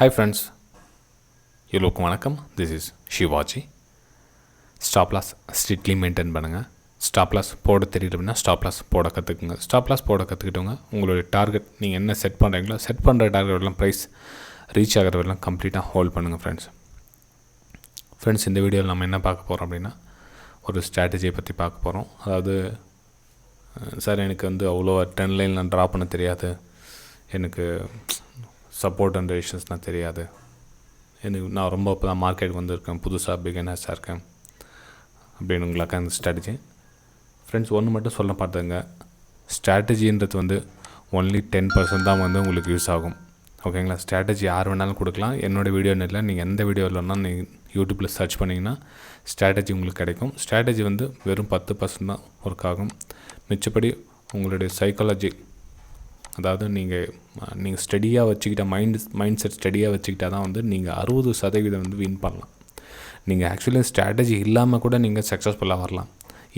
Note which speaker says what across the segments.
Speaker 1: Hi friends, எல்லோருக்கும் வணக்கம். This is Shivaji. Stop loss strictly maintain பண்ணுங்கள். ஸ்டாப் லாஸ் போட தெரியல அப்படின்னா ஸ்டாப் லாஸ் போட கற்றுக்குங்க. ஸ்டாப் லாஸ் போட கற்றுக்கிட்டவங்க உங்களுடைய டார்கெட் நீங்கள் என்ன செட் பண்ணுறீங்களோ செட் பண்ணுற டார்கெட்லாம் ப்ரைஸ் ரீச் ஆகிற வரலாம் கம்ப்ளீட்டாக ஹோல்ட் பண்ணுங்கள் ஃப்ரெண்ட்ஸ். இந்த வீடியோவில் நம்ம என்ன பார்க்க போகிறோம் அப்படின்னா ஒரு ஸ்ட்ராட்டஜியை பற்றி பார்க்க போகிறோம். அதாவது சார் எனக்கு அவ்வளோ ட்ரெண்ட் லைன் நான் ட்ரா பண்ண தெரியாது, எனக்கு சப்போர்ட் அண்ட் ரெசிஸ்டன்ஸ்னால் தெரியாது, நான் ரொம்ப இப்போ தான் மார்க்கெட் வந்திருக்கேன், புதுசாக பிகினர்ஸாக இருக்கேன் அப்படின்னு உங்களுக்கு அந்த ஸ்ட்ராட்டஜி. ஃப்ரெண்ட்ஸ், ஒன்று மட்டும் சொல்ல பார்த்துங்க, ஸ்ட்ராட்டஜின்றது ஒன்லி 10% தான் உங்களுக்கு யூஸ் ஆகும். ஓகேங்களா? ஸ்ட்ராட்டஜி யார் வேணாலும் கொடுக்கலாம். என்னோடய வீடியோ இல்லை, நீங்கள் எந்த வீடியோவில் வேணாலும் நீங்கள் யூடியூப்பில் சர்ச் பண்ணிங்கன்னா ஸ்ட்ராட்டஜி உங்களுக்கு கிடைக்கும். ஸ்ட்ராட்டஜி வெறும் 10% தான் ஒர்க் ஆகும். மிச்சப்படி உங்களுடைய சைக்காலஜி, அதாவது நீங்கள் ஸ்டடியாக வச்சுக்கிட்ட மைண்ட் செட் ஸ்டடியாக வச்சுக்கிட்டா தான் நீங்கள் 60% வின் பண்ணலாம். நீங்கள் ஆக்சுவலி ஸ்ட்ராட்டஜி இல்லாமல் கூட நீங்கள் சக்ஸஸ்ஃபுல்லாக வரலாம்.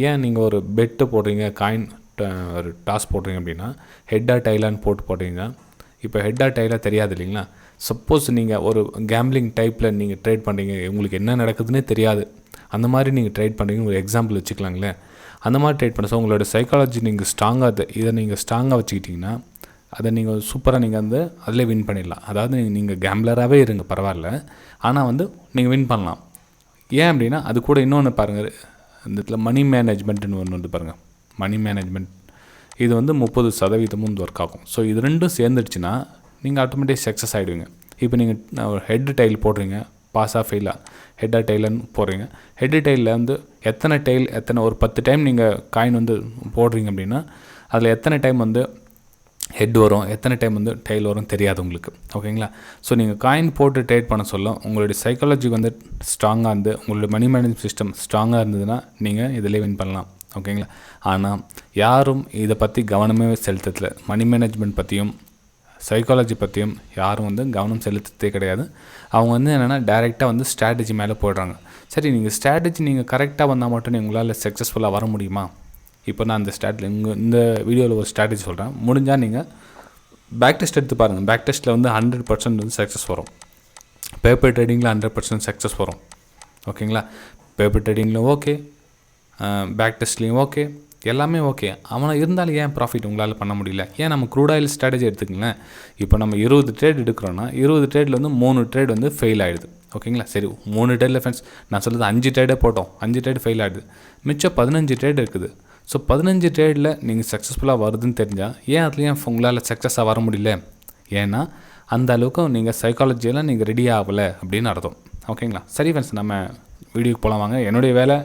Speaker 1: ஏன் நீங்கள் ஒரு பெட்டு போடுறீங்க, காயின் ஒரு டாஸ் போடுறீங்க அப்படின்னா ஹெட்டாக டைலான்னு போடுறீங்க. இப்போ ஹெட்டாக டைலாக தெரியாது இல்லைங்களா? சப்போஸ் நீங்கள் ஒரு கேம்பிளிங் டைப்பில் நீங்கள் ட்ரேட் பண்ணுறீங்க, உங்களுக்கு என்ன நடக்குதுன்னே தெரியாது, அந்த மாதிரி நீங்கள் ட்ரேட் பண்ணுறீங்கன்னு ஒரு எக்ஸாம்பிள் வச்சுக்கலாங்களே. அந்த மாதிரி ட்ரேட் பண்ண உங்களோட சைக்காலஜி நீங்கள் இதை நீங்கள் ஸ்ட்ராங்காக வச்சுக்கிட்டிங்கன்னா அதை நீங்கள் சூப்பராக நீங்கள் அதிலே வின் பண்ணிடலாம். அதாவது நீங்கள் கேம்ப்லராகவே இருங்க பரவாயில்ல, ஆனால் நீங்கள் வின் பண்ணலாம். ஏன் அப்படின்னா அது கூட இன்னொன்று பாருங்கள், இந்த இடத்துல மணி மேனேஜ்மெண்ட்டுன்னு ஒன்று பாருங்கள். மணி மேனேஜ்மெண்ட் இது 30% ஒர்க் ஆகும். ஸோ இது ரெண்டும் சேர்ந்துடுச்சுன்னா நீங்கள் ஆட்டோமேட்டிக் சக்ஸஸ் ஆகிடுவீங்க. இப்போ நீங்கள் ஒரு ஹெட் டைல் போடுறீங்க, பாஸாக ஃபெயிலாக ஹெட்டாக டைலன்னு போடுறீங்க. ஹெட் டைலில் எத்தனை ஒரு 10 டைம் நீங்கள் காயின் போடுறீங்க அப்படின்னா அதில் எத்தனை டைம் ஹெட் வரும், எத்தனை டைம் டைல் வரும் தெரியாது உங்களுக்கு. ஓகேங்களா? ஸோ நீங்கள் காயின் போட்டு ட்ரேட் பண்ண சொல்ல உங்களுடைய சைக்காலஜி ஸ்ட்ராங்காக உங்களுடைய மணி மேனேஜ்மெண்ட் சிஸ்டம் ஸ்ட்ராங்காக இருந்ததுன்னா நீங்கள் இதிலே வின் பண்ணலாம். ஓகேங்களா? ஆனால் யாரும் இதை பற்றி கவனமே செலுத்தல. மணி மேனேஜ்மெண்ட் பற்றியும் சைக்காலஜி பற்றியும் யாரும் கவனம் செலுத்ததே கிடையாது. அவங்க என்னென்னா டைரெக்டாக ஸ்ட்ராட்டஜி மேலே போடுறாங்க. சரி, நீங்கள் ஸ்ட்ராட்டஜி நீங்கள் கரெக்டாக வந்தால் மட்டும் உங்களால் சக்ஸஸ்ஃபுல்லாக வர முடியுமா? இப்போ நான் இந்த வீடியோவில் ஒரு ஸ்ட்ராட்டஜி சொல்கிறேன். முடிஞ்சால் நீங்கள் பேக் டெஸ்ட் எடுத்து பாருங்கள். பேக் டெஸ்ட்டில் 100% சக்ஸஸ் வரும். பேப்பர் ட்ரேடிங்கில் 100% சக்ஸஸ் வரும். ஓகேங்களா? பேப்பர் ட்ரேடிங்கில் ஓகே, பேக் டெஸ்ட்லேயும் ஓகே, எல்லாமே ஓகே. ஆனால் இருந்தாலும் ஏன் ப்ராஃபிட் உங்களால் பண்ண முடியல? ஏன் நம்ம க்ரூட் ஆயில் ஸ்ட்ராட்டஜி எடுத்துக்கங்களேன். இப்போ நம்ம 20 ட்ரேட் எடுக்கிறோன்னா 20 ட்ரேடில் 3 ட்ரேட் ஃபெயில் ஆகிடுது. ஓகேங்களா? சரி, 3 ட்ரேடில் ஃப்ரெண்ட்ஸ் நான் சொல்கிறது 5 ட்ரேடே போட்டோம், 5 ட்ரேட் ஃபெயில் ஆகிடுது, மிச்சம் 15 ட்ரேட் இருக்குது. ஸோ 15 ட்ரேடில் நீங்கள் சக்ஸஸ்ஃபுல்லாக வருதுன்னு தெரிஞ்சால் ஏன் அதுலேயும் உங்களால் சக்ஸஸாக வர முடியல? ஏன்னா அந்த அளவுக்கு நீங்கள் சைக்காலஜியெல்லாம் நீங்கள் ரெடி ஆகலை அப்படின்னு அர்த்தம். ஓகேங்களா? சரி ஃப்ரெண்ட்ஸ், நம்ம வீடியோக்கு போகலாம் வாங்க. என்னுடைய வேலை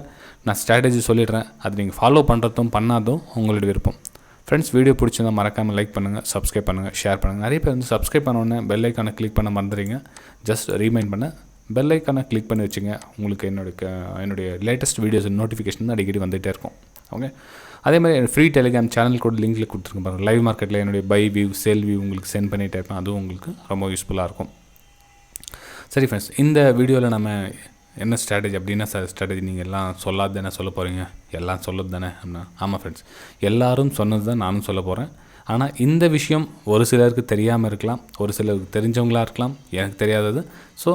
Speaker 1: நான் ஸ்ட்ராட்டஜி சொல்லிடுறேன், அது நீங்கள் ஃபாலோ பண்ணுறதும் பண்ணாதும் உங்களுடைய விருப்பம். ஃப்ரெண்ட்ஸ், வீடியோ பிடிச்சிருந்தால் மறக்காமல் லைக் பண்ணுங்கள், சப்ஸ்கிரைப் பண்ணுங்கள், ஷேர் பண்ணுங்கள். நிறைய பேர் சப்ஸ்கிரைப் பண்ணோன்னே பெல் ஐக்கானை கிளிக் பண்ண மறந்துடுறீங்க. ஜஸ்ட் ரீமைண்ட் பண்ண பெல் ஐக்கானை கிளிக் பண்ணி வச்சுங்க. உங்களுக்கு என்னுடைய லேட்டஸ்ட் வீடியோஸ் நோட்டிஃபிகேஷன் அடிக்கடி வந்துகிட்டே இருக்கும். ஓகே, அதே மாதிரி ஃப்ரீ டெலிகிராம் சேனல் கூட லிங்க்கில் கொடுத்துருக்கேன் பாருங்கள். லைவ் மார்க்கெட்டில் என்னுடைய பை வியூ சேல் வியூ உங்களுக்கு சென்ட் பண்ணிகிட்டே இருப்பேன். அதுவும் உங்களுக்கு ரொம்ப யூஸ்ஃபுல்லாக இருக்கும். சரி ஃப்ரெண்ட்ஸ், இந்த வீடியோவில் நம்ம என்ன ஸ்ட்ராட்டஜி அப்படின்னா, ஸ்ட்ராட்டஜி நீங்கள் எல்லாம் சொல்லாது தானே சொல்ல போகிறீங்க, எல்லாம் சொல்லது தானே அப்படின்னா, ஆமாம் ஃப்ரெண்ட்ஸ், எல்லோரும் சொன்னது தான் நானும் சொல்ல போகிறேன். ஆனால் இந்த விஷயம் ஒரு சிலருக்கு தெரியாமல் இருக்கலாம், ஒரு சிலருக்கு தெரிஞ்சவங்களாக இருக்கலாம், எனக்கு தெரியாதது. ஸோ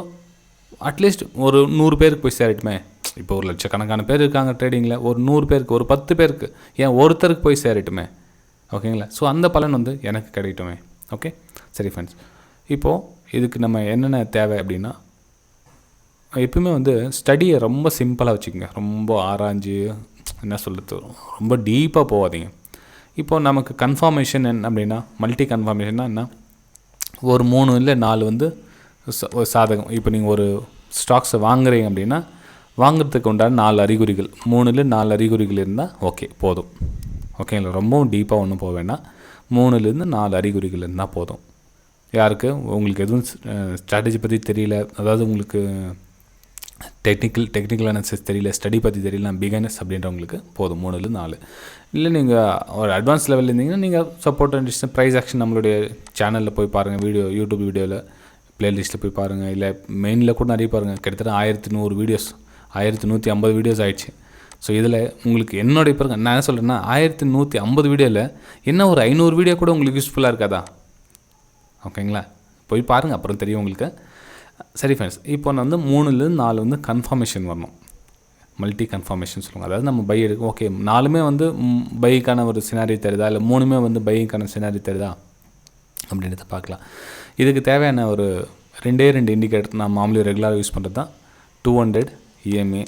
Speaker 1: அட்லீஸ்ட் ஒரு 100 பேருக்கு போய் சேரட்டுமே. இப்போ 1 லட்சக்கணக்கான பேர் இருக்காங்க ட்ரேடிங்கில், ஒரு 100 பேருக்கு, ஒரு 10 பேருக்கு, ஏன் ஒருத்தருக்கு போய் சேரட்டுமே. ஓகேங்களா? ஸோ அந்த பலன் எனக்கு கிடைக்கட்டுமே. ஓகே, சரி ஃப்ரெண்ட்ஸ், இப்போது இதுக்கு நம்ம என்னென்ன தேவை அப்படின்னா, எப்பவுமே ஸ்டடியை ரொம்ப சிம்பிளாக வச்சுக்கோங்க. ரொம்ப ஆராய்ஞ்சு என்ன சொல்கிறது, ரொம்ப டீப்பாக போகாதீங்க. இப்போது நமக்கு கன்ஃபர்மேஷன் என்ன அப்படின்னா, மல்டி கன்ஃபர்மேஷன்னா என்ன, ஒரு 3 இல்லை 4 ஒரு சாதகம். இப்போ நீங்கள் ஒரு ஸ்டாக்ஸை வாங்குறீங்க அப்படின்னா வாங்குறதுக்கு உண்டான 4 அறிகுறிகள், 3 இல்லை 4 அறிகுறிகள் இருந்தால் ஓகே போதும். ஓகேங்களா? ரொம்பவும் டீப்பாக ஒன்றும் போக வேண்டாம், 3லேருந்து 4 அறிகுறிகள் இருந்தால் போதும். யாருக்கு உங்களுக்கு எதுவும் ஸ்ட்ராட்டஜி பற்றி தெரியல, அதாவது உங்களுக்கு டெக்னிக்கல் அனாலிசிஸ் தெரியல, ஸ்டடி பற்றி தெரியல, பிகினர்ஸ் அப்படின்றவங்களுக்கு போதும் 3லேருந்து 4. இல்லை நீங்கள் ஒரு அட்வான்ஸ் லெவலில் இருந்தீங்கன்னா நீங்கள் support and distance price action நம்மளுடைய சேனலில் போய் பாருங்கள், யூடியூப் வீடியோவில் ப்ளேலிஸ்ட்டில் போய் பாருங்கள், இல்லை மெயினில் கூட நிறைய பாருங்கள். கிட்டத்தட்ட 1100 வீடியோஸ், 1150 வீடியோஸ் ஆகிடுச்சு. ஸோ இதில் உங்களுக்கு என்னோடைய பாருங்கள், நான் என்ன சொல்கிறேன்னா 1150 வீடியோவில் என்ன ஒரு 500 வீடியோ கூட உங்களுக்கு யூஸ்ஃபுல்லாக இருக்காதா? ஓகேங்களா? போய் பாருங்கள், அப்புறம் தெரியும் உங்களுக்கு. சரி ஃப்ரெண்ட்ஸ், இப்போ வந்து 3லேருந்து 4 வந்து கன்ஃபர்மேஷன் வரணும். மல்டி கன்ஃபர்மேஷன் சொல்லுவாங்க. அதாவது நம்ம பை எடுக்கும், ஓகே 4மே வந்து பைக்கான ஒரு சினாரி தருதா, இல்லை 3மே வந்து பைக்கான சினாரி தருதா அப்படின்றத பார்க்கலாம். இதுக்கு தேவையான ஒரு 2 இண்டிகேட்டர் நான் மாமூலி ரெகுலராக யூஸ் பண்ணுறது தான் 200 EMA,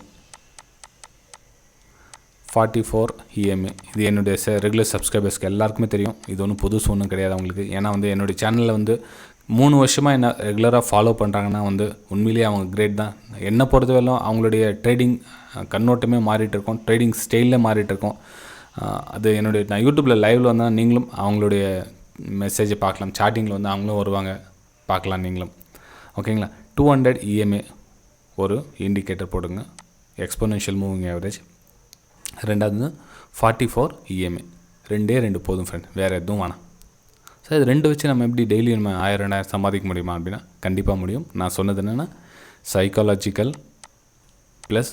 Speaker 1: 44 EMA. இது என்னுடைய ரெகுலர் சப்ஸ்கிரைபர்ஸ்க்கு எல்லாருக்குமே தெரியும். இது ஒன்றும் புதுசு ஒன்றும் கிடையாது அவங்களுக்கு. ஏன்னா வந்து என்னுடைய சேனலில் வந்து 3 வருஷமாக என்ன ரெகுலராக ஃபாலோ பண்ணுறாங்கன்னா வந்து உண்மையிலேயே அவங்க கிரேட் தான். என்னை பொறுத்தவரையிலும் அவங்களுடைய ட்ரேடிங் கண்ணோட்டமே மாறிட்டு இருக்கும், ட்ரேடிங் ஸ்டைலில் மாறிட்டு இருக்கும். அது என்னுடைய நான் யூடியூப்பில் லைவில் வந்தால் நீங்களும் அவங்களுடைய மெசேஜை பார்க்கலாம். சாட்டிங்கில் வந்து அவங்களும் வருவாங்க, பார்க்கலாம் நீங்களும். ஓகேங்களா? 200 EMA ஒரு இண்டிகேட்டர் போடுங்க, எக்ஸ்போனென்ஷியல் மூவிங் ஆவரேஜ். ரெண்டாவது 44 EMA. 2 போதும் ஃப்ரெண்ட், வேறு எதுவும் வேணாம். ஸோ இது 2 வச்சு நம்ம எப்படி டெய்லி நம்ம 1000-2000 சம்பாதிக்க முடியுமா அப்படின்னா கண்டிப்பாக முடியும். நான் சொன்னது என்னென்னா சைக்காலஜிக்கல் ப்ளஸ்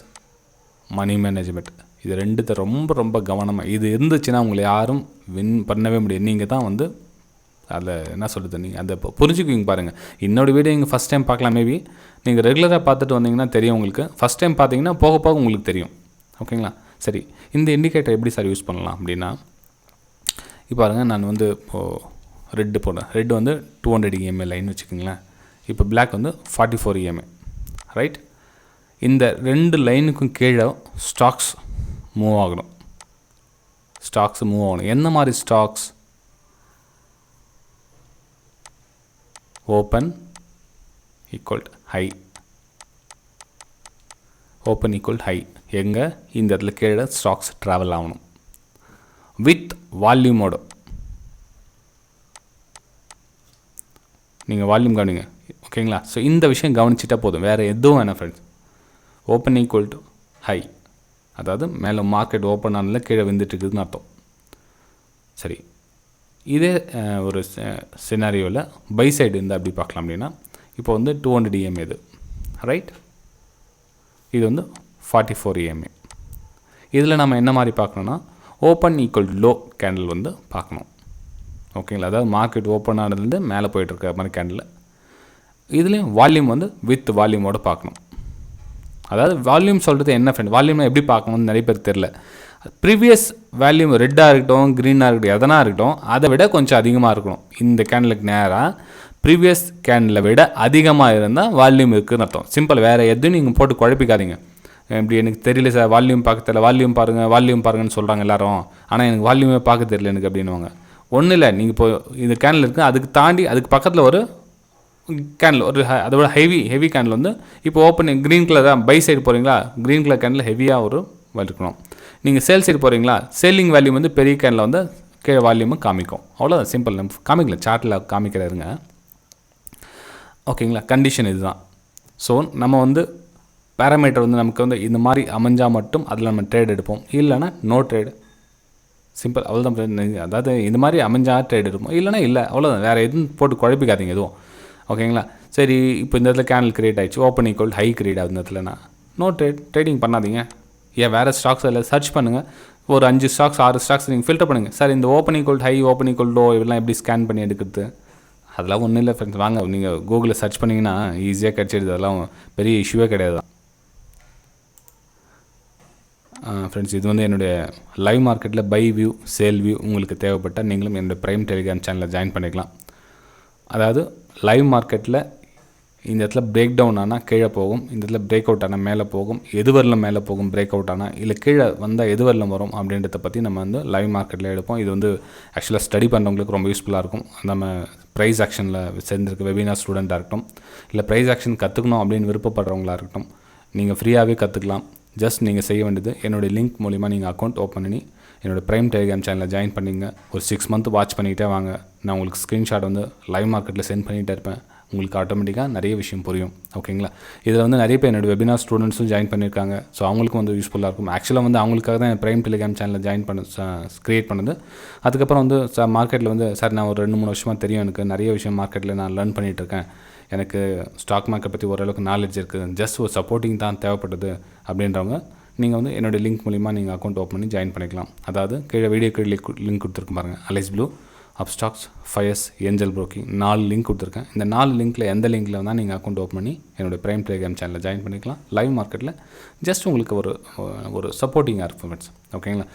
Speaker 1: மணி மேனேஜ்மெண்ட், இது 2 ரொம்ப ரொம்ப கவனமாக இது இருந்துச்சுன்னா உங்களை யாரும் வின் பண்ணவே முடியாது. நீங்கள் தான் வந்து அதில் என்ன சொல்கிறது, நீங்கள் அந்த புரிஞ்சுக்குவீங்க. பாருங்கள், என்னோடய வீடியோ நீங்கள் ஃபஸ்ட் டைம் பார்க்கலாம், மேபி நீங்கள் ரெகுலராக பார்த்துட்டு வந்தீங்கன்னா தெரியும் உங்களுக்கு. ஃபஸ்ட் டைம் பார்த்தீங்கன்னா போக போக உங்களுக்கு தெரியும். ஓகேங்களா? சரி, இந்த இண்டிகேட்டர் எப்படி சார் யூஸ் பண்ணலாம் அப்படின்னா, இப்போ பாருங்கள், நான் வந்து இப்போது ரெட்டு போடுறேன். ரெட் வந்து 200 EMA லைன் வச்சுக்கோங்களேன். இப்போ பிளாக் வந்து 44 EMA, ரைட்? இந்த 2 லைனுக்கும் கீழே ஸ்டாக்ஸ் மூவ் ஆகணும். என்ன மாதிரி stocks? Open equal high. Open equal high எங்கே? இந்த இடத்துல கீழே ஸ்டாக்ஸ் ட்ராவல் ஆகணும் வித் வால்யூமோட. நீங்கள் வால்யூம் கவனிங்க, ஓகேங்களா? ஸோ இந்த விஷயம் கவனிச்சிட்டா போதும், வேறு எதுவும் வேணாம் friends. Open equal to high, அதாவது மேலே மார்க்கெட் ஓப்பன் ஆனதில் கீழே வந்துட்டுருக்குதுன்னு அர்த்தம். சரி, இதே ஒரு சினாரியோவில் பை சைடு இருந்தால் அப்படி பார்க்கலாம் அப்படின்னா, இப்போ வந்து 200 EMA இது, ரைட்? இது வந்து 44 EMA. இதில் நம்ம என்ன மாதிரி பார்க்கணுன்னா ஓப்பன் ஈக்குவல் லோ கேண்டில் வந்து பார்க்கணும். ஓகேங்களா? அதாவது மார்க்கெட் ஓப்பன் ஆனதுலேருந்து மேலே போய்ட்டுருக்க மாதிரி கேண்டில். இதுலேயும் வால்யூம் வந்து வித் வால்யூமோடு பார்க்கணும். அதாவது வால்யூம் சொல்கிறது என்ன ஃப்ரெண்ட், வால்யூமை எப்படி பார்க்கணும்னு நிறைய பேர் தெரில. ப்ரீவியஸ் வால்யூம் ரெட்டாக இருக்கட்டும், க்ரீனாக இருக்கட்டும், எதனா இருக்கட்டும், அதை விட கொஞ்சம் அதிகமாக இருக்கணும். இந்த கேண்டிலுக்கு நேராக ப்ரீவியஸ் கேண்டிலை விட அதிகமாக இருந்தால் வால்யூம் இருக்குதுன்னு அர்த்தம். சிம்பிள், வேறு எதுவும் நீங்கள் போட்டு குழப்பிக்காதீங்க. இப்படி எனக்கு தெரியல சார், வால்யூம் பார்க்க தெரியல, வால்யூம் பாருங்கன்னு சொல்கிறாங்க எல்லோரும், ஆனால் எனக்கு வால்யூமே பார்க்க தெரியல எனக்கு அப்படின்னுவாங்க. ஒன்றும் இல்லை, நீங்கள் இப்போ இந்த கேண்டில் இருக்குது, அதுக்கு தாண்டி அதுக்கு பக்கத்தில் ஒரு கேண்டில், ஒரு அதோட ஹெவி கேண்டில் வந்து இப்போ ஓப்பன் க்ரீன் கலர் தான். பை சைடு போகிறீங்களா, க்ரீன் கலர் கேண்டில் ஹெவியாக ஒரு இருக்கணும். நீங்கள் சேல் சைடு போகிறீங்களா, சேல்லிங் வால்யூம் வந்து பெரிய கேண்டில் வந்து கீழே வால்யூமும் காமிக்கும். அவ்வளோதான், சிம்பிள். நம்ம காமிக்கல, சார்ட்டில் காமிக்கிறாருங்க. ஓகேங்களா? கண்டிஷன் இதுதான். ஸோ நம்ம வந்து பேராமீட்டர் வந்து நமக்கு வந்து இந்த மாதிரி அமைஞ்சால் மட்டும் அதில் நம்ம ட்ரேட் எடுப்போம், இல்லைனா நோ ட்ரேடு. சிம்பிள், அவ்வளோதான். அதாவது இந்த மாதிரி அமைஞ்சா ட்ரேட் எடுப்போம், இல்லைனா இல்லை, அவ்வளோதான். வேறு எதுவும் போட்டு குழப்பிக்காதீங்க எதுவும். ஓகேங்களா? சரி, இப்போ இந்த இடத்துல கேண்டில் கிரியேட் ஆகிடுச்சு, ஓப்பன் ஈக்குவல் ஹை கிரியேட் ஆகுது. இந்த இடத்துலனா நோ ட்ரேடிங் பண்ணாதீங்க. ஏன் வேறு ஸ்டாக்ஸ் அதில் சர்ச் பண்ணுங்கள். ஒரு 5 ஸ்டாக்ஸ் 6 ஸ்டாக்ஸ் நீங்கள் ஃபில்டர் பண்ணுங்கள். சார் இந்த open equal high, open equal low இதெல்லாம் எப்படி ஸ்கேன் பண்ணி எடுக்கிறது? அதெல்லாம் ஒன்றும் இல்லை ஃப்ரெண்ட்ஸ், வாங்க நீங்கள் கூகுளில் சர்ச் பண்ணிங்கன்னா ஈஸியாக கிடச்சிடுது. அதெல்லாம் பெரிய இஷ்யூவே கிடையாது ஃப்ரெண்ட்ஸ். இது வந்து என்னுடைய லைவ் மார்க்கெட்டில் பை வியூ, சேல் வியூ உங்களுக்கு தேவைப்பட்டால் நீங்களும் என்னுடைய ப்ரைம் டெலிகிராம் சேனலில் ஜாயின் பண்ணிக்கலாம். அதாவது லைவ் மார்க்கெட்டில் இந்த இடத்துல பிரேக் டவுன் ஆனால் கீழே போகும், இந்த இடத்துல பிரேக் அவுட் ஆனால் மேலே போகும், எது வரலும் மேலே போகும் பிரேக் அவுட் ஆனால், இல்லை கீழே வந்தால் எது வரலும் வரும் அப்படின்றத பற்றி நம்ம வந்து லைவ் மார்க்கெட்டில் எடுப்போம். இது வந்து ஆக்சுவலாக ஸ்டடி பண்ணுறவங்களுக்கு ரொம்ப யூஸ்ஃபுல்லாக இருக்கும். நம்ம ப்ரைஸ் ஆக்ஷனில் சேர்ந்துருக்க வெபினார் ஸ்டூடெண்ட்டாக இருக்கட்டும், இல்லை ப்ரைஸ் ஆக்ஷன் கற்றுக்கணும் அப்படின்னு விருப்பப்படுறவங்களாக இருக்கட்டும், நீங்கள் ஃப்ரீயாகவே கற்றுக்கலாம். ஜஸ்ட் நீங்கள் செய்ய வேண்டியது, என்னுடைய லிங்க் மூலிமா நீங்கள் அக்கௌண்ட் ஓப்பன் பண்ணி என்னோடய ப்ரைம் டெலிகிராம் சேனலில் ஜாயின் பண்ணிங்க. ஒரு 6 மந்த் வாட்ச் பண்ணிகிட்டே வாங்க. நான் உங்களுக்கு ஸ்க்ரீன்ஷாட் வந்து லைவ் மார்க்கெட்டில் சென்ட் பண்ணிகிட்டே இருப்பேன். உங்களுக்கு ஆட்டோமேட்டிக்காக நிறைய விஷயம் புரியும். ஓகேங்களா? இதில் வந்து நிறைய பேர் என்னோடய வெபினார் ஸ்டூடெண்ட்ஸும் ஜாயின் பண்ணியிருக்காங்க. ஸோ அவங்களுக்கும் வந்து யூஸ்ஃபுல்லாக இருக்கும். ஆக்சுவலாக வந்து அவங்களுக்காக தான் என் ப்ரைம் டெலிகிராம் சேனலில் ஜாயின் க்ரியேட் பண்ணது. அதுக்கப்புறம் வந்து சார் மார்க்கெட்டில் வந்து சார் நான் ஒரு 2-3 வருஷமாக தெரியும், எனக்கு நிறைய விஷயம் மார்க்கெட்டில் நான் லேர்ன் பண்ணிகிட்ருக்கேன், எனக்கு ஸ்டாக் மார்க்கெட் பற்றி ஓரளவுக்கு நாலேஜ் இருக்குது, ஜஸ்ட் ஒரு சப்போர்ட்டிங் தான் தேவைப்பட்டது அப்படின்றவங்க நீங்கள் வந்து என்னோடய லிங்க் மூலிமா நீங்கள் அக்கௌண்ட் ஓப்பன் பண்ணி ஜாயின் பண்ணிக்கலாம். அதாவது கீழே வீடியோ கீழே லிங்க் கொடுத்துருக்கு பாருங்கள், Alice Blue. Upstox, Fyers, Angel Broking 4 link கொடுத்துருக்கேன். இந்த 4 லிங்க்கில் எந்த லிங்க்கில் வந்தால் நீங்கள் அக்கௌண்ட் ஓப்பன் பண்ணி என்னோடய ப்ரைம் டெலிகிராம் சேனலில் ஜாயின் பண்ணிக்கலாம். லைவ் மார்க்கெட்டில் ஜஸ்ட் உங்களுக்கு ஒரு சப்போர்ட்டிங்காக இருக்கும் ஃப்ரெண்ட்ஸ். ஓகேங்களா?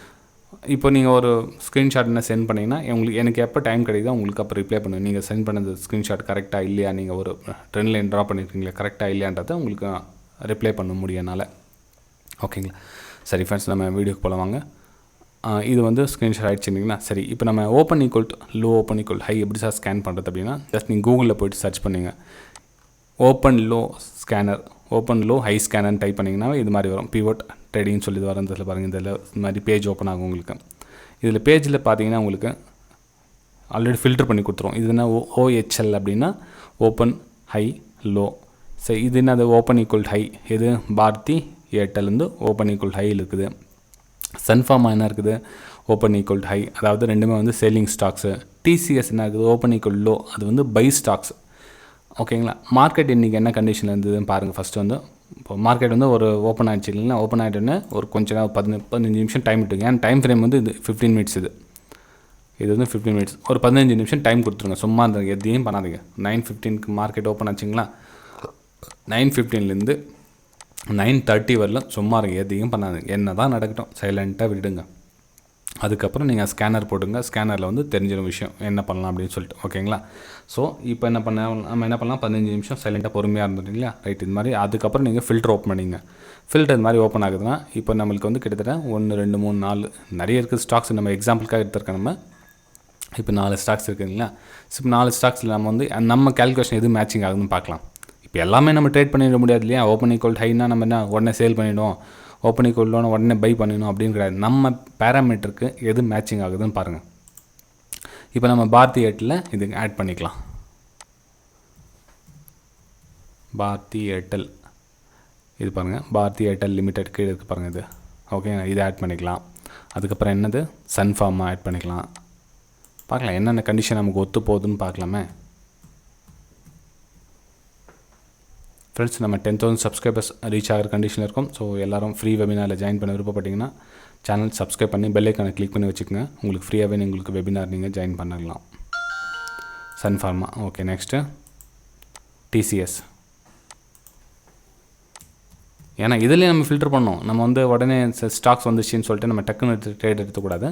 Speaker 1: இப்போ நீங்கள் ஒரு ஸ்க்ரீன்ஷாட் என்ன சென்ட் பண்ணிங்கன்னா எனக்கு எப்போ டைம் கிடைக்குதோ உங்களுக்கு அப்போ ரிப்ளை பண்ணுவேன். நீங்கள் சென்ட் பண்ணது ஸ்க்ரீன்ஷாட் கரெக்டாக இல்லையா, நீங்கள் ஒரு ட்ரெண்ட் லைன் ட்ரா பண்ணியிருக்கீங்களா கரெக்டாக இல்லையான்றதை உங்களுக்கு ரிப்ளை பண்ண முடியனால. ஓகேங்களா? சரி ஃப்ரெண்ட்ஸ், நம்ம வீடியோக்கு போல வாங்க. இது வந்து ஸ்க்ரீன்ஷாட் ஆகிடுச்சுங்களா? சரி, இப்போ நம்ம open equal low, open equal high எப்படி சார் ஸ்கேன் பண்ணுறது அப்படின்னா, ஜஸ்ட் நீங்கள் கூகுளில் போய்ட்டு சர்ச் பண்ணுங்கள். Open low scanner, open low high ஸ்கேனர்னு டைப் பண்ணிங்கன்னா இது மாதிரி வரும். பிவோட் ட்ரேடிங்னு சொல்லி வரதில் பாருங்கள். இதில் இது மாதிரி பேஜ் ஓப்பன் ஆகும் உங்களுக்கு. இதில் பேஜில் பார்த்தீங்கன்னா உங்களுக்கு ஆல்ரெடி ஃபில்டர் பண்ணி கொடுத்துரும். இது என்ன OHL அப்படின்னா ஓப்பன் ஹை லோ. சரி, இது என்ன, அது ஓப்பன் ஈக்குவல் ஹை. இது பாரதி ஏர்டெல்லேருந்து ஓப்பன் ஈக்குவல் ஹையில் இருக்குது. சன்ஃபார்மா என்ன இருக்குது, ஓப்பன் ஈக்குவல் ஹை, அதாவது ரெண்டுமே வந்து செல்லிங் ஸ்டாக்ஸு. டிசிஎஸ் என்ன இருக்குது, ஓப்பன் ஈக்குவல் லோ, அது வந்து பை ஸ்டாக்ஸ். ஓகேங்களா? மார்க்கெட் இன்றைக்கி என்ன கண்டிஷனில் இருந்ததுன்னு பாருங்கள். ஃபஸ்ட்டு வந்து இப்போ மார்க்கெட் வந்து ஒரு ஓப்பன் ஆகிடுச்சு இல்லைன்னா, ஓப்பன் ஆகிட்டோன்னே ஒரு கொஞ்சம் நேரம் 15 நிமிஷம் டைம் விட்டுங்க. ஏன்னா டைம் ஃப்ரேம் வந்து இது 15 மினிட்ஸ். இது வந்து 15 மினிட்ஸ். ஒரு 15 நிமிஷம் டைம் கொடுத்துருங்க. சும்மா அந்த எதையும் பண்ணாதீங்க. 9:15க்கு மார்க்கெட் ஓப்பன் ஆச்சுங்களா, 9:15லேருந்து 9:30 வரலாம் சும்மா இருங்க, எதையும் பண்ணாதுங்க. என்ன தான் நடக்கட்டும், சைலண்ட்டாக விடுங்க. அதுக்கப்புறம் நீங்கள் ஸ்கேனர் போடுங்க. ஸ்கேனரில் வந்து தெரிஞ்சிடும் விஷயம் என்ன பண்ணலாம் அப்படின்னு சொல்லிட்டு. ஓகேங்களா? ஸோ இப்போ நம்ம என்ன பண்ணலாம், 15 நிமிஷம் சைலண்ட்டாக பொறுமையாக இருந்துட்டீங்களா, ரைட். இது மாதிரி அதுக்கப்புறம் நீங்கள் ஃபில்டர் ஓப்பன் பண்ணிங்க. ஃபில்டர் இது மாதிரி ஓப்பன் ஆகுதுன்னா இப்போ நம்மளுக்கு வந்து கிட்டத்தட்ட 1 2 3 4 நிறைய இருக்குது ஸ்டாக்ஸ். நம்ம எக்ஸாம்பிளுக்காக எடுத்துருக்கோம். நம்ம இப்போ 4 ஸ்டாக்ஸ் இருக்குதுங்களா. இப்போ 4 ஸ்டாக்ஸில் நம்ம வந்து நம்ம கேல்குலேஷன் எது மேட்சிங் ஆகுதுன்னு பார்க்கலாம். இப்போ எல்லாமே நம்ம ட்ரேட் பண்ணிட முடியாது இல்லையா. ஓப்பன் ஈக்குவல் ஹைனா நம்ம என்ன உடனே சேல் பண்ணிவிடும், ஓப்பன் ஈக்குவல் லோனை உடனே பை பண்ணிடணும் அப்படின்னு கிடையாது. நம்ம பேராமீட்டருக்கு எது மேட்சிங் ஆகுதுன்னு பாருங்கள். இப்போ நம்ம பாரதி ஏர்டெல்ல இதுக்கு ஆட் பண்ணிக்கலாம். பாரதி ஏர்டெல் இது பாருங்கள், பாரதி ஏர்டெல் லிமிடெட் கீழே இருக்குது பாருங்கள் இது. ஓகே, இதை ஆட் பண்ணிக்கலாம். அதுக்கப்புறம் என்னது, சன்ஃபார்மா ஆட் பண்ணிக்கலாம். பார்க்கலாம் என்னென்ன கண்டிஷன் நமக்கு ஒத்து போகுதுன்னு பார்க்கலாமே. ஃப்ரெண்ட்ஸ், நம்ம 10,000 சப்ஸ்கிரைபர்ஸ் ரீச் ஆகிற கண்டிஷனில் இருக்கும். ஸோ எல்லோரும் ஃப்ரீ வெபினாரில் ஜாயின் பண்ண விருப்பப்பட்டிங்கன்னா சேனல் சப்ஸ்கிரைப் பண்ணி பெல் ஐக்கானை கிளிக் பண்ணி வச்சுக்கோங்க. உங்களுக்கு ஃப்ரீயாகவே உங்களுக்கு வெபினார் நீங்கள் ஜாயின் பண்ணலாம். சன்ஃபார்மா ஓகே. Next TCS. ஏன்னா இதுலேயே நம்ம ஃபில்டர் பண்ணோம். நம்ம வந்து உடனே ஸ்டாக்ஸ் வந்துச்சுன்னு சொல்லிட்டு நம்ம டக்குன்னு ட்ரேட் எடுத்துக்கூடாது.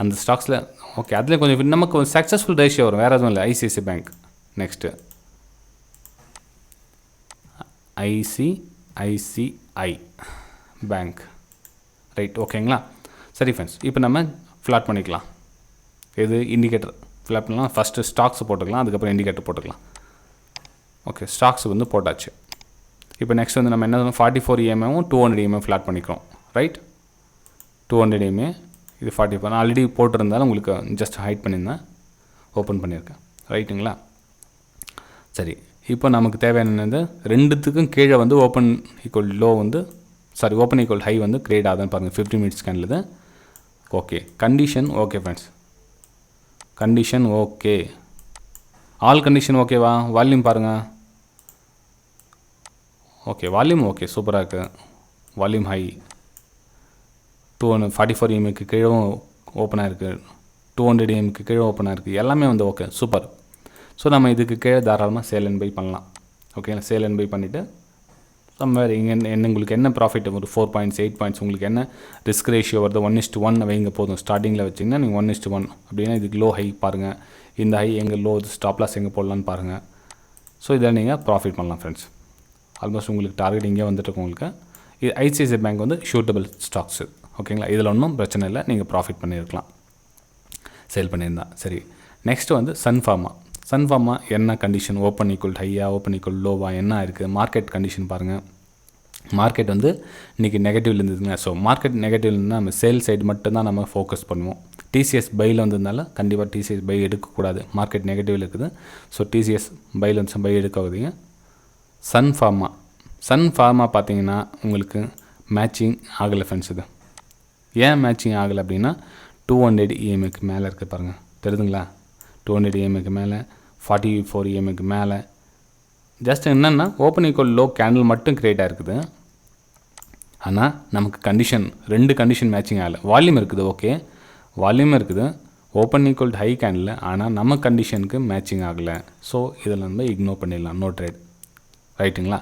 Speaker 1: அந்த ஸ்டாக்ஸில் ஓகே அதில் கொஞ்சம் நமக்கு ஒரு சக்ஸஸ்ஃபுல் ரேஷியோ வரும், வேறு எதுவும் இல்லை. ICIC bank. Next ICICI bank, right. ஓகேங்களா? சரி ஃப்ரெண்ட்ஸ், இப்போ நம்ம ஃப்ளாட் பண்ணிக்கலாம். எது இண்டிகேட்டர் ஃப்ளாட் பண்ணலாம். ஃபஸ்ட்டு ஸ்டாக்ஸ் போட்டுக்கலாம், அதுக்கப்புறம் இண்டிகேட்டர் போட்டுக்கலாம். ஓகே, ஸ்டாக்ஸ் வந்து போட்டாச்சு. இப்போ நெக்ஸ்ட் வந்து நம்ம என்ன 44 EMAவும் 200 EMA ஃப்ளாட் பண்ணிக்கிறோம், ரைட். 200 EMA இது 44 நான் ஆல்ரெடி போட்டிருந்தாலும் உங்களுக்கு ஜஸ்ட் ஹைட் பண்ணியிருந்தேன், ஓப்பன் பண்ணியிருக்கேன், ரைட்டுங்களா. சரி, இப்போ நமக்கு தேவையானது ரெண்டுத்துக்கும் கீழே வந்து ஓப்பன் ஈக்குவல் லோ வந்து ஓப்பன் ஈக்குவல் ஹை வந்து கிரியேட் ஆகுதுன்னு பாருங்கள். 15 மினிட்ஸ் ஸ்கேனில் இது. Okay, condition okay friends, condition okay. All condition ஓகேவா? வால்யூம் பாருங்கள். ஓகே, வால்யூம் ஓகே, சூப்பராக இருக்குது. வால்யூம் ஹை 244 EMAக்கு கீழே ஓப்பனாக இருக்குது, 200 EMAக்கு கீழே ஓப்பனாக இருக்குது. எல்லாமே வந்து ஓகே, சூப்பர். ஸோ நம்ம இதுக்கு கீழே தாராளமாக சேல் அண்ட் பை பண்ணலாம். ஓகேங்களா? சேல் அண்ட் பை பண்ணிவிட்டு சம்வேர் இங்கே உங்களுக்கு என்ன ப்ராஃபிட் ஒரு 4 பாயிண்ட்ஸ் 8 பாயிண்ட்ஸ் உங்களுக்கு என்ன ரிஸ்க் ரேஷியோ வருது 1:1 வைங்க போதும். ஸ்டார்டிங்கில் வச்சிங்கன்னா நீங்கள் 1:1 அப்படின்னா இதுக்கு லோ ஹை பாருங்கள். இந்த ஹை எங்கே லோ ஸ்டாப் லாஸ் எங்கே போடலான்னு பாருங்கள். ஸோ இதில் நீங்கள் ப்ராஃபிட் பண்ணலாம் ஃப்ரெண்ட்ஸ். ஆல்மோஸ்ட் உங்களுக்கு டார்கெட் இங்கே வந்துட்டு உங்களுக்கு. இது ஐசிஐசிஐ பேங்க் வந்து ஷூட்டபிள் ஸ்டாக்ஸு. ஓகேங்களா? இதில் ஒன்றும் பிரச்சனை இல்லை, நீங்கள் ப்ராஃபிட் பண்ணியிருக்கலாம் சேல் பண்ணியிருந்தா. சரி, நெக்ஸ்ட்டு வந்து சன்ஃபார்மா என்ன கண்டிஷன், ஓப்பன் ஈக்குவல் ஹையா ஓப்பன் ஈக்குவல் லோவா என்ன இருக்குது, மார்க்கெட் கண்டிஷன் பாருங்கள். மார்க்கெட் வந்து இன்றைக்கி நெகட்டிவ்ல இருந்ததுங்க. ஸோ மார்க்கெட் நெகட்டிவ் இருந்தால் நம்ம சேல் சைடு மட்டும்தான் நம்ம ஃபோக்கஸ் பண்ணுவோம். டிசிஎஸ் பையில் வந்ததுனால கண்டிப்பாக டிசிஎஸ் பை எடுக்கக்கூடாது, மார்க்கெட் நெகட்டிவில் இருக்குது. ஸோ டிசிஎஸ் பையில் வந்து பை எடுக்காதீங்க. சன்ஃபார்மா பார்த்தீங்கன்னா உங்களுக்கு மேட்சிங் ஆகலை ஃப்ரெண்ட்ஸ். இது ஏன் மேட்சிங் ஆகலை அப்படின்னா 200 EMAக்கு மேலே இருக்குது பாருங்கள், தெரியுதுங்களா? 200 EMAக்கு மேலே 44 EMAக்கு மேலே. ஜஸ்ட் என்னென்னா ஓப்பன் ஈக்குவல் லோ கேண்டில் மட்டும் க்ரியேட் ஆகிருக்குது. ஆனால் நமக்கு கண்டிஷன் 2 கண்டிஷன் மேட்சிங் ஆகலை. வால்யூம் இருக்குது, ஓகே வால்யூம் இருக்குது, ஓப்பன் ஈக்குவல் ஹை கேண்டில், ஆனால் நம்ம கண்டிஷனுக்கு மேட்சிங் ஆகலை. ஸோ இதில் நம்ம இக்னோர் பண்ணிடலாம், நோ ட்ரேட். ரைட்டுங்களா?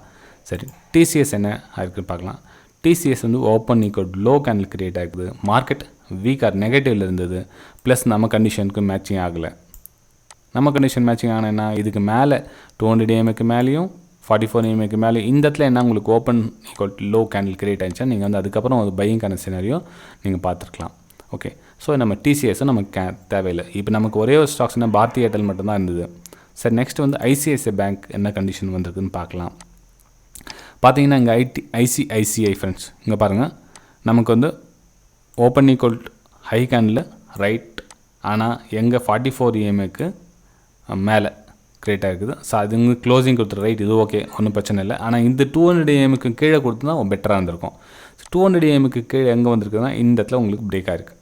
Speaker 1: சரி, டிசிஎஸ் என்ன இருக்குன்னு பார்க்கலாம். டிசிஎஸ் வந்து open equal low candle create ஆகுது, மார்க்கெட் வீக்காக நெகட்டிவில் இருந்தது, ப்ளஸ் நம்ம கண்டிஷனுக்கு மேட்சிங் ஆகலை. நம்ம கண்டிஷன் மேட்சிங் ஆனால் இதுக்கு மேலே 200 EMAக்கு மேலேயும் 44 EMAக்கு மேலே இந்த இடத்துல என்ன உங்களுக்கு open equal low candle create ஆகிடுச்சா, நீங்கள் வந்து அதுக்கப்புறம் ஒரு பையிங்கான சினாரியோ நீங்கள் பார்த்துருக்கலாம். ஓகே, ஸோ நம்ம டிசிஎஸை நமக்கு தேவையில்லை. இப்போ நமக்கு ஒரே ஒரு ஸ்டாக்ஸ்னால் பாரதி ஏர்டெல் மட்டும்தான் இருந்தது. சரி, நெக்ஸ்ட் வந்து ஐசிஐசிஐ பேங்க் என்ன கண்டிஷன் வந்திருக்குன்னு பார்க்கலாம். பார்த்தீங்கன்னா இங்கே ஐசிஐசிஐ ஃப்ரெண்ட்ஸ் இங்கே பாருங்கள், நமக்கு வந்து open equal high candle right, ஆனால் எங்கே 44 EMAக்கு மேலே கிரியேட் ஆகிருக்குது. ஸோ அது இங்கே க்ளோசிங் கொடுத்துரு, ரைட், இது ஓகே, ஒன்றும் பிரச்சனை இல்லை. ஆனால் இந்த 200 EMAக்கு கீழே கொடுத்து தான் பெட்டராக இருந்திருக்கும். 200 EMAக்கு கீழே எங்கே வந்திருக்குதுன்னா இந்த இடத்துல உங்களுக்கு பிரேக் ஆகிருக்கு.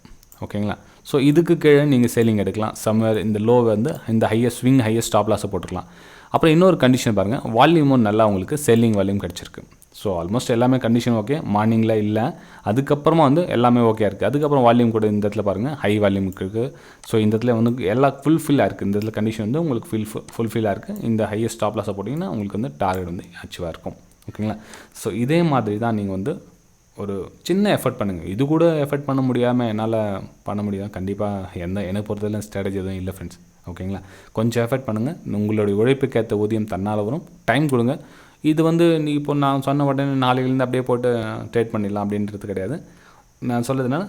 Speaker 1: ஓகேங்களா? ஸோ இதுக்கு கீழே நீங்கள் சேலிங் எடுக்கலாம். சம்வேர் இந்த லோ வந்து இந்த ஹையஸ்ட் ஸ்விங் ஹையஸ்ட் ஸ்டாப் லாஸை போட்டுக்கலாம். அப்புறம் இன்னொரு கண்டிஷன் பாருங்கள், வால்யூமும் நல்லா உங்களுக்கு செல்லிங் வால்யூம் கிடச்சிருக்கு. ஸோ ஆல்மோஸ்ட் எல்லாமே கண்டிஷன் ஓகே, மார்னிங்கில் இல்லை, அதுக்கப்புறமா வந்து எல்லாமே ஓகே இருக்குது. அதுக்கப்புறம் வால்யூம் கூட இந்த இடத்துல பாருங்கள் ஹை வால்யூம் இருக்குது. ஸோ இந்த இடத்துல வந்து எல்லாம் ஃபுல்ஃபில்லாக இருக்குது. இந்த இடத்துல கண்டிஷன் வந்து உங்களுக்கு ஃபுல்ஃபில்லாக இருக்குது. இந்த ஹையஸ்ட் ஸ்டாப் லாஸை போட்டிங்கன்னா உங்களுக்கு வந்து டார்கெட் வந்து அச்சீவாக இருக்கும். ஓகேங்களா? ஸோ இதே மாதிரி தான் நீங்கள் வந்து ஒரு சின்ன எஃபர்ட் பண்ணுங்கள். இது கூட எஃபர்ட் பண்ண முடியாமல் என்னால் பண்ண முடியாது கண்டிப்பாக. எனக்கு பொறுத்தவரை ஸ்ட்ராட்டஜி எதுவும் இல்லை ஃப்ரெண்ட்ஸ். ஓகேங்களா? கொஞ்சம் எஃபர்ட் பண்ணுங்கள், உங்களுடைய உழைப்புக்கேற்ற ஊதியம் தன்னால் வரும். டைம் கொடுங்க. இது வந்து நீ இப்போ நான் சொன்ன உடனே நாளையிலேருந்து அப்படியே போட்டு ட்ரேட் பண்ணிடலாம் அப்படின்றது கிடையாது. நான் சொல்லுறதுனால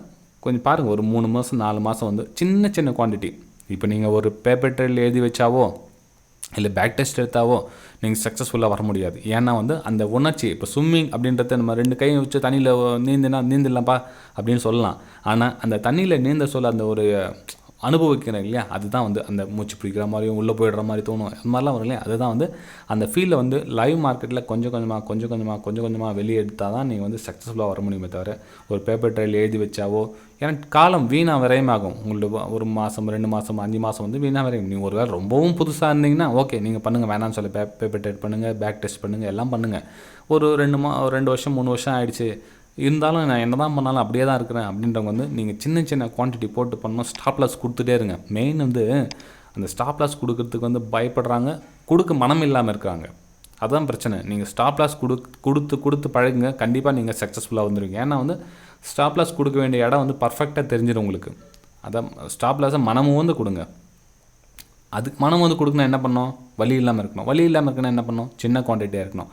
Speaker 1: கொஞ்சம் பாருங்கள், ஒரு 3 மாதம் 4 மாதம் வந்து சின்ன சின்ன குவான்டிட்டி. இப்போ நீங்கள் ஒரு பேப்பர் ட்ரெயில் எழுதி வச்சாவோ இல்லை பேக் டெஸ்ட் எடுத்தாவோ நீங்கள் சக்ஸஸ்ஃபுல்லாக வர முடியாது. ஏன்னா வந்து அந்த உணர்ச்சி, இப்போ ஸ்விம்மிங் அப்படின்றத நம்ம 2 கையும் வச்சு தண்ணியில் நீந்தலாம்ப்பா அப்படின்னு சொல்லலாம். ஆனால் அந்த தண்ணியில் நீந்த சொல்ல அந்த ஒரு அனுபவிக்கிறேன் இல்லையா, அதுதான் வந்து அந்த மூச்சு பிடிக்கிற மாதிரியும் உள்ளே போயிடுற மாதிரி தோணும், அது மாதிரிலாம் வரும் இல்லையா. அதுதான் வந்து அந்த ஃபீல்டில் வந்து லைவ் மார்க்கெட்டில் கொஞ்சம் கொஞ்சமாக வெளியே எடுத்தால் தான் நீங்கள் வந்து சக்ஸஸ்ஃபுல்லாக வர முடியுமே தவிர ஒரு பேப்பர் ட்ரையல் எழுதி வச்சாவோ, ஏன்னா காலம் வீணாக விரயமாகும். உங்களுக்கு ஒரு மாதம் 2 மாதம் 5 மாதம் வந்து வீணாக விரையும். நீங்கள் ஒரு வேளை ரொம்பவும் புதுசாக இருந்தீங்கன்னா ஓகே நீங்கள் பண்ணுங்கள், வேணான்னு சொல்ல பேப்பர் ட்ரேட் பண்ணுங்கள், பேக் டெஸ்ட் பண்ணுங்கள், எல்லாம் பண்ணுங்கள். ஒரு 2 வருஷம் 3 வருஷம் ஆகிடுச்சு இருந்தாலும் நான் என்ன தான் பண்ணாலும் அப்படியே தான் இருக்கிறேன் அப்படின்றவங்க வந்து நீங்கள் சின்ன குவான்டிட்டி போட்டு பண்ணணும். ஸ்டாப் லாஸ் கொடுத்துட்டே இருங்க. மெயின் வந்து அந்த ஸ்டாப் லாஸ் கொடுக்கறதுக்கு வந்து பயப்படுறாங்க, கொடுக்க மனம் இல்லாமல் இருக்காங்க. அதுதான் பிரச்சனை. நீங்கள் ஸ்டாப் லாஸ் கொடுத்து பழகுங்க, கண்டிப்பாக நீங்கள் சக்ஸஸ்ஃபுல்லாக வந்துடுவீங்க. ஏன்னா வந்து ஸ்டாப் லாஸ் கொடுக்க வேண்டிய இடம் வந்து பர்ஃபெக்டாக தெரிஞ்சிடும் உங்களுக்கு. அதான் ஸ்டாப் லாஸை மனமும் வந்து கொடுங்க. அதுக்கு மனம் வந்து கொடுக்கணும் என்ன பண்ணணும், வலி இல்லாமல் இருக்கணும். வலி இல்லாமல் இருக்கணும் என்ன பண்ணணும், சின்ன குவான்டிட்டியாக இருக்கணும்.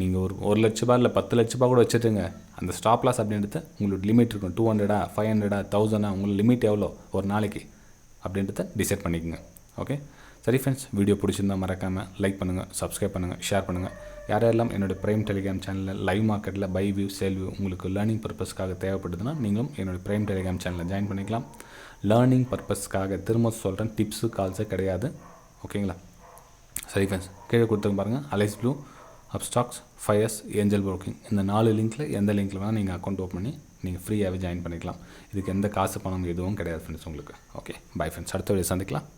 Speaker 1: நீங்கள் ஒரு 1 லட்ச ரூபா இல்லை 10 லட்ச ரூபா கூட வச்சுட்டுங்க. அந்த ஸ்டாப் லாஸ் அப்படின்றது உங்களுக்கு லிமிட் இருக்கும். 200 500 1000 உங்களுக்கு லிமிட் எவ்வளோ ஒரு நாளைக்கு அப்படின்றத டிசைட் பண்ணிக்கோங்க. ஓகே, சரி ஃப்ரெண்ட்ஸ், வீடியோ பிடிச்சிருந்தால் மறக்காமல் லைக் பண்ணுங்கள், சப்ஸ்கிரைப் பண்ணுங்கள், ஷேர் பண்ணுங்கள். யாரெல்லாம் என்னோடய ப்ரைம் டெலிகிராம் சேனலில் லைவ் மார்க்கெட்டில் பை வியூ சேல் வியூ உங்களுக்கு லேர்னிங் பர்பஸ்க்காக தேவைப்படுதுன்னா நீங்களும் என்னோடய ப்ரைம் டெலிகிராம் சேனலில் ஜாயின் பண்ணிக்கலாம். லேர்னிங் பர்பஸ்க்காக திரும்ப சொல்கிறேன், டிப்ஸு கால்ஸே கிடையாது. ஓகேங்களா? சரி ஃப்ரெண்ட்ஸ், கீழே கொடுத்துருங்க பாருங்கள், Alice Blue, Upstox, Fyers, Angel Broking, இந்த 4 லிங்க்கில் எந்த லிங்க்கில் வேணால் நீங்கள் அக்கௌண்ட் ஓப்பன் பண்ணி நீங்கள் ஃப்ரீயாகவே ஜாயின் பண்ணிக்கலாம். இதுக்கு எந்த காசு பணம் எதுவும் கிடையாது ஃப்ரெண்ட்ஸ் உங்களுக்கு. ஓகே, பை ஃப்ரெண்ட்ஸ், அடுத்த வீடியோ சந்திக்கலாம்.